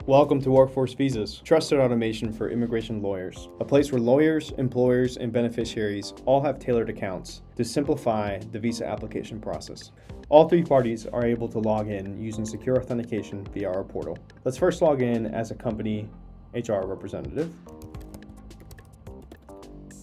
Welcome to WorkforceVisas, trusted automation for immigration lawyers, a place where lawyers, employers, and beneficiaries all have tailored accounts to simplify the visa application process. All three parties are able to log in using secure authentication via our portal. Let's first log in as a company HR representative.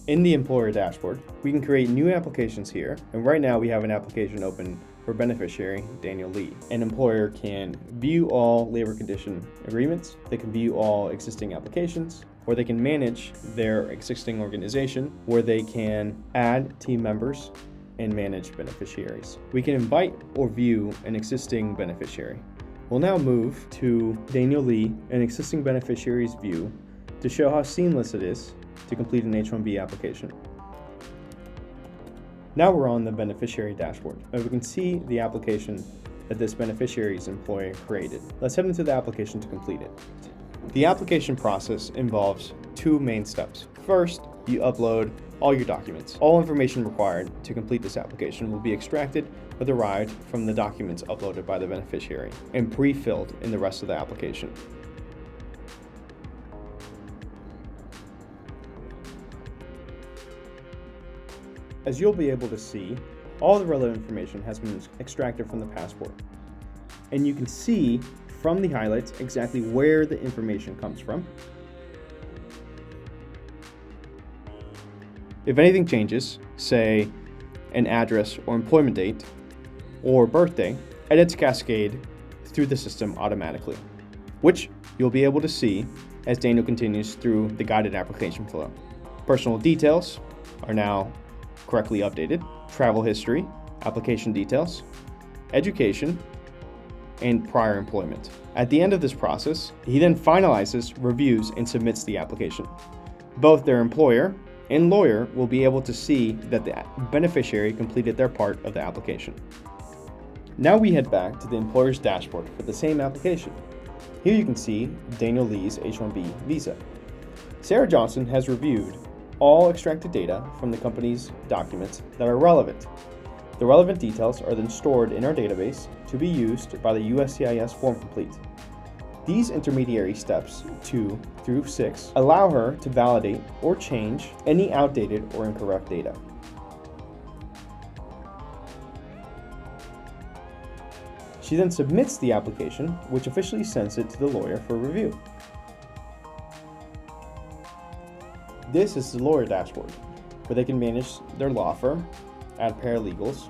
In the employer dashboard, we can create new applications here, and right now we have an application open for beneficiary Daniel Lee. An employer can view all labor condition agreements, they can view all existing applications, or they can manage their existing organization, where they can add team members and manage beneficiaries. We can invite or view an existing beneficiary. We'll now move to Daniel Lee, an existing beneficiary's view, to show how seamless it is to complete an H-1B application. Now we're on the beneficiary dashboard, and we can see the application that this beneficiary's employer created. Let's head into the application to complete it. The application process involves two main steps. First, you upload all your documents. All information required to complete this application will be extracted or derived from the documents uploaded by the beneficiary and pre-filled in the rest of the application. As you'll be able to see, all the relevant information has been extracted from the passport. And you can see from the highlights exactly where the information comes from. If anything changes, say an address or employment date or birthday, edits cascade through the system automatically, which you'll be able to see as Daniel continues through the guided application flow. Personal details are now correctly updated, travel history, application details, education, and prior employment. At the end of this process, he then finalizes, reviews, and submits the application. Both their employer and lawyer will be able to see that the beneficiary completed their part of the application. Now we head back to the employer's dashboard for the same application. Here you can see Daniel Lee's H-1B visa. Sarah Johnson has reviewed all extracted data from the company's documents that are relevant. The relevant details are then stored in our database to be used by the USCIS form complete. These intermediary steps 2 through 6 allow her to validate or change any outdated or incorrect data. She then submits the application, which officially sends it to the lawyer for review. This is the lawyer dashboard, where they can manage their law firm, add paralegals,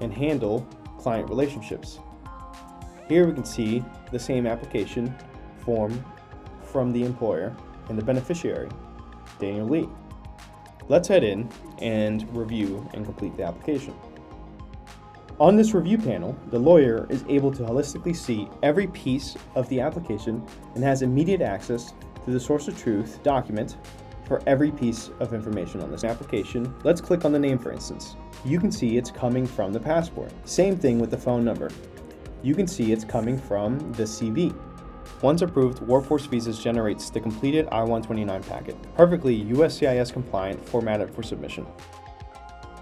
and handle client relationships. Here we can see the same application form from the employer and the beneficiary, Daniel Lee. Let's head in and review and complete the application. On this review panel, the lawyer is able to holistically see every piece of the application and has immediate access to the source of truth document for every piece of information on this application. Let's click on the name, for instance. You can see it's coming from the passport. Same thing with the phone number. You can see it's coming from the CV. Once approved, WorkforceVisas generates the completed I-129 packet, perfectly USCIS compliant, formatted for submission.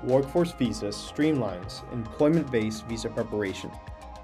WorkforceVisas streamlines employment-based visa preparation